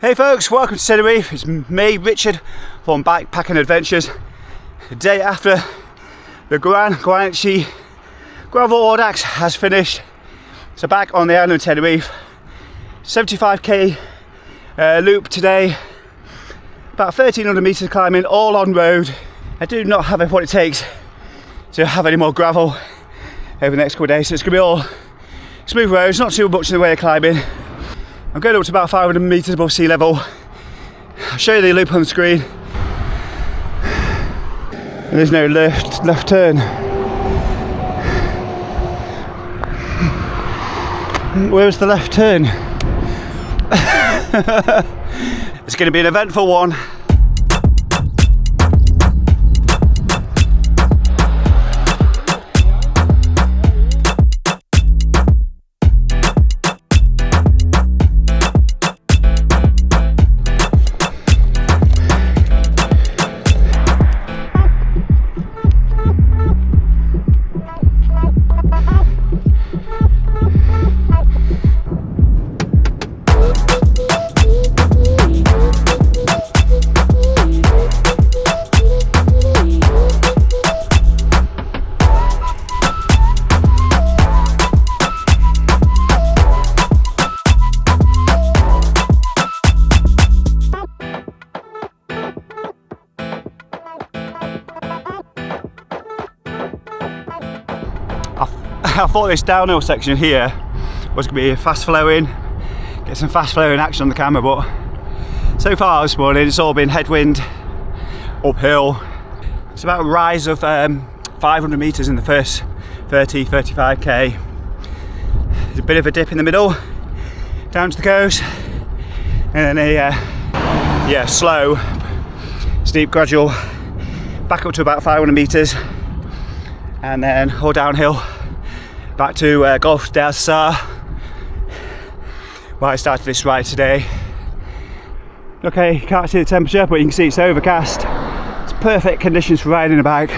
Hey folks, welcome to Tenerife. It's me, Richard, from Bikepacking Adventures. The day after the GranGuanche gravel audax has finished. So back on the island of Tenerife. 75k loop today. About 1300 meters climbing, all on road. I do not have what it takes to have any more gravel over the next couple of days. So it's going to be all smooth roads, not too much in the way of climbing. I'm going up to about 500 meters above sea level. I'll show you the loop on the screen. And there's no left turn. Where's the left turn? It's going to be an eventful one. I thought this downhill section here was going to be fast flowing, get some fast flowing action on the camera, but so far this morning it's all been headwind, uphill. It's about a rise of 500 meters in the first 35k. There's a bit of a dip in the middle, down to the coast, and then a slow, steep, gradual back up to about 500 meters, and then all downhill back to Golf del Sar, where I started this ride today. Okay, you can't see the temperature, but you can see it's overcast. It's perfect conditions for riding a bike.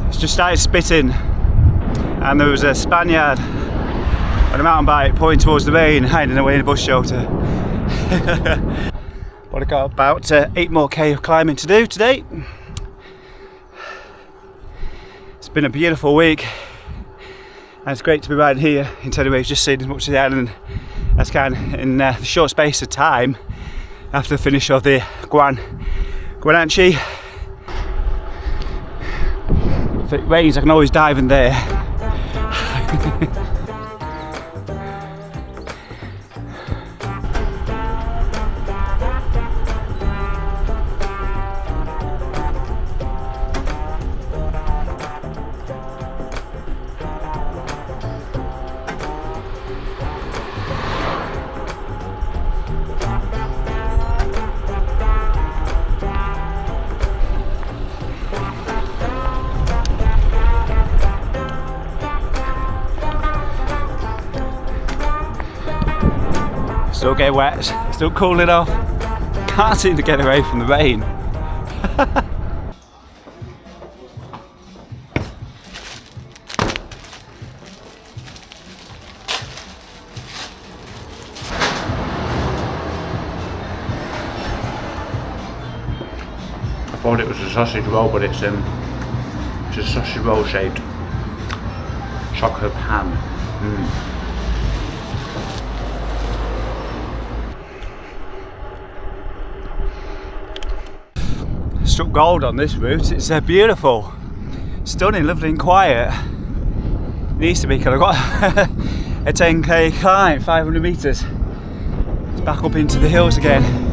It's just started spitting, and there was a Spaniard on a mountain bike pointing towards the rain, hiding away in a bush shelter. But I got about 8 more k of climbing to do today. It's been a beautiful week, and it's great to be riding here in Tenerife, just seeing as much of the island as I can in the short space of time after the finish of the GranGuanche. If it rains, I can always dive in there. Still get wet, still cooling off. Can't seem to get away from the rain. I thought it was a sausage roll, but it's a sausage roll shaped chocolate pan. Struck gold on this route. It's beautiful, stunning, lovely and quiet. It needs to be, because I've got a 10k climb, 500 meters. It's back up into the hills again.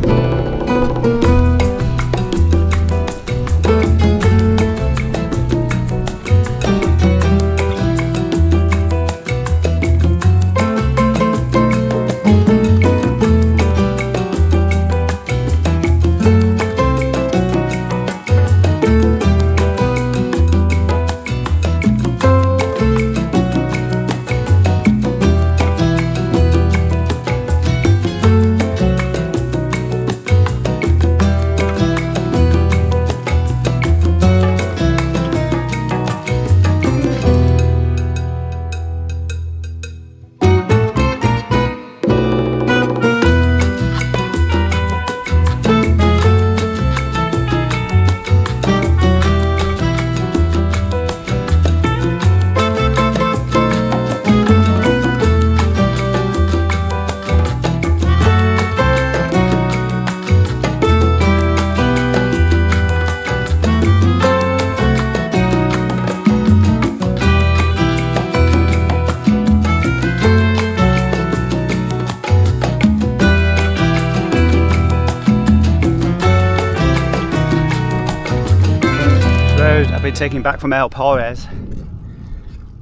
taking back from Aeropack.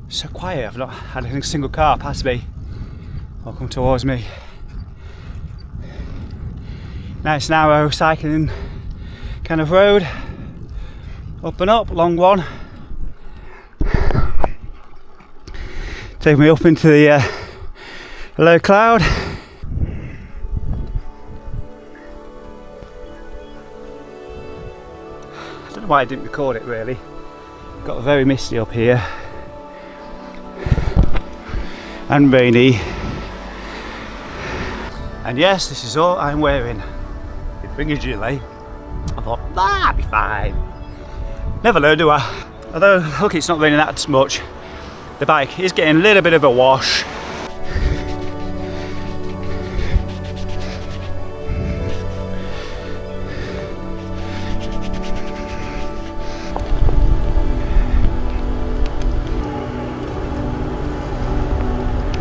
So quiet, I've not had a single car pass me or come towards me. Nice narrow cycling kind of road, up and up, long one. Take me up into the low cloud. I don't know why I didn't record it really. Got very misty up here and rainy. And yes, this is all I'm wearing. The finger gilet. I thought, that'd be fine. Never learned, do I? Although, look, it's not raining that much. The bike is getting a little bit of a wash.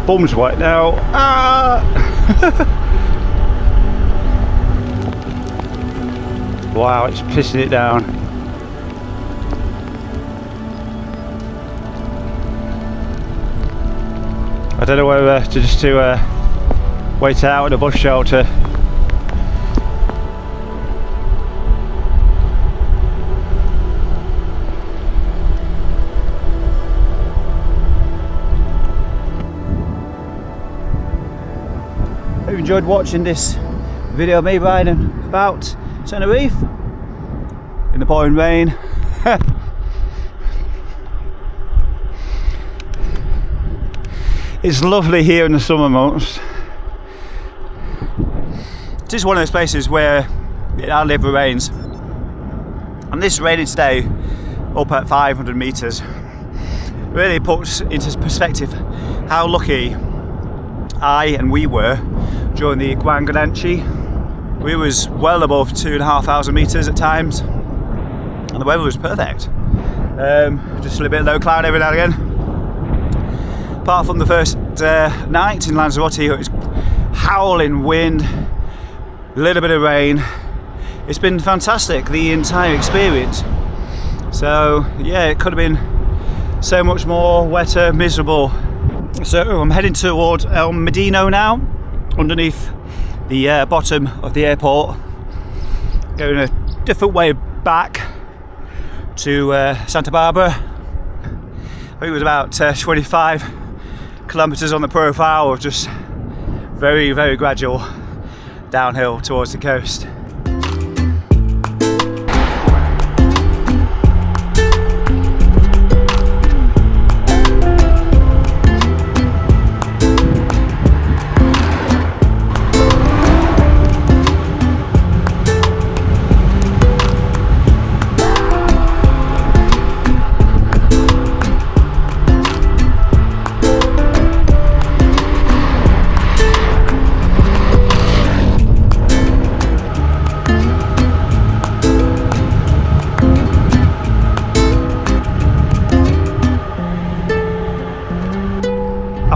Bum's wet now. Ah! Wow, it's pissing it down. I don't know whether to just wait out at a bus shelter. Hope you enjoyed watching this video of me riding about Tenerife in the pouring rain. It's lovely here in the summer months. It is one of those places where it hardly ever rains, and this raining today up at 500 meters really puts into perspective how lucky I and we were during the GranGuanche. We was well above 2,500 meters at times, and the weather was perfect. Just a little bit of low cloud every now and again. Apart from the first night in Lanzarote, it was howling wind, a little bit of rain. It's been fantastic, the entire experience. So yeah, it could have been so much more wetter, miserable. So I'm heading towards El Medino now, underneath the bottom of the airport, going a different way back to Santa Barbara. I think it was about 25 kilometers on the profile of just very, very gradual downhill towards the coast.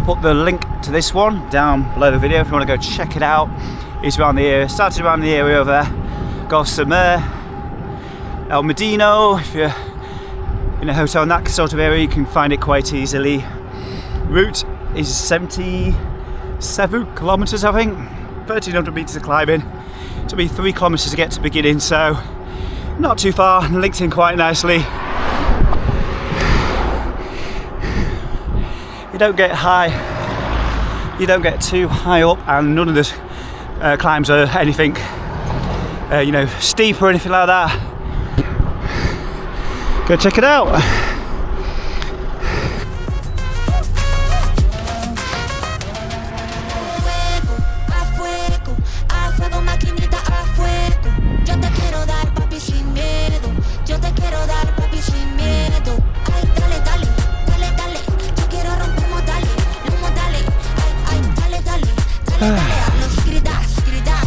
Put the link to this one down below the video if you want to go check it out. It's around the area, started around the area of Gulf Samar, El Medino. If you're in a hotel in that sort of area, you can find it quite easily. Route is 77 kilometers, I think. 1,300 meters of climbing. It'll be 3 kilometers to get to the beginning, so not too far, linked in quite nicely. You don't get high, you don't get too high up, and none of the climbs are anything you know, steep or anything like that. Go check it out.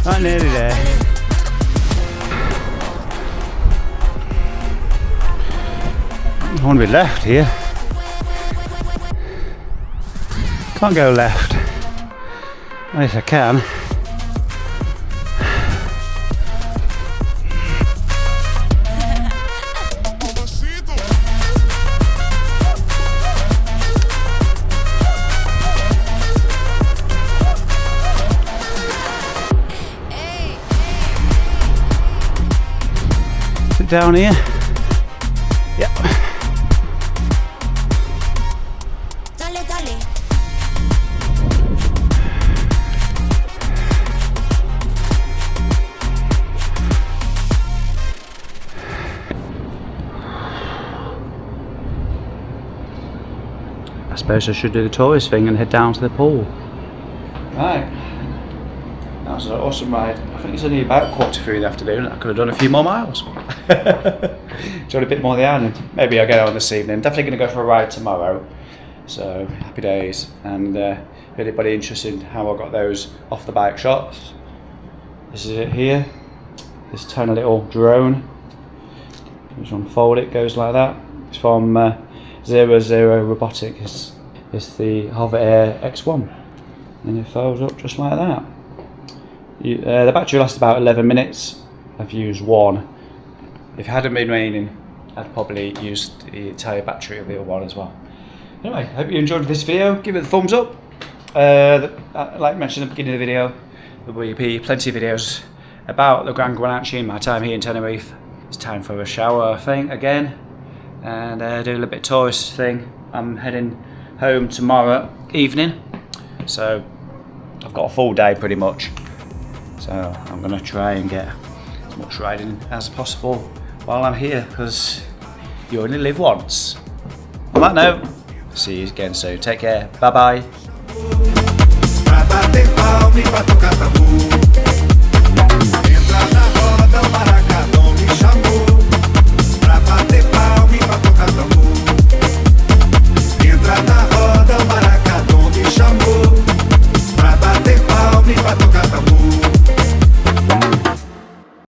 I'm nearly there. I want to be left here. Can't go left. At least I can. down here. Yep. I suppose I should do the tourist thing and head down to the pool. Right, that was an awesome ride. I think it's only about 3:15 in the afternoon. I could have done a few more miles. Enjoyed a bit more of the island. Maybe I'll get on this evening. Definitely going to go for a ride tomorrow. So happy days. And if anybody interested in how I got those off the bike shots, this is it here. This tiny little drone. Just unfold it, goes like that. It's from 00 Robotics. It's the Hover Air X1, and it folds up just like that. The battery lasts about 11 minutes. I've used one. If it hadn't been raining, I'd probably used the entire battery of the other one as well. Anyway, I hope you enjoyed this video. Give it a thumbs up. Like I mentioned at the beginning of the video, there will be plenty of videos about the GranGuanche and my time here in Tenerife. It's time for a shower thing again, and do a little bit of tourist thing. I'm heading home tomorrow evening, so I've got a full day pretty much. So I'm going to try and get as much riding as possible while I'm here, because you only live once. On that note, see you again soon. Take care. Bye bye.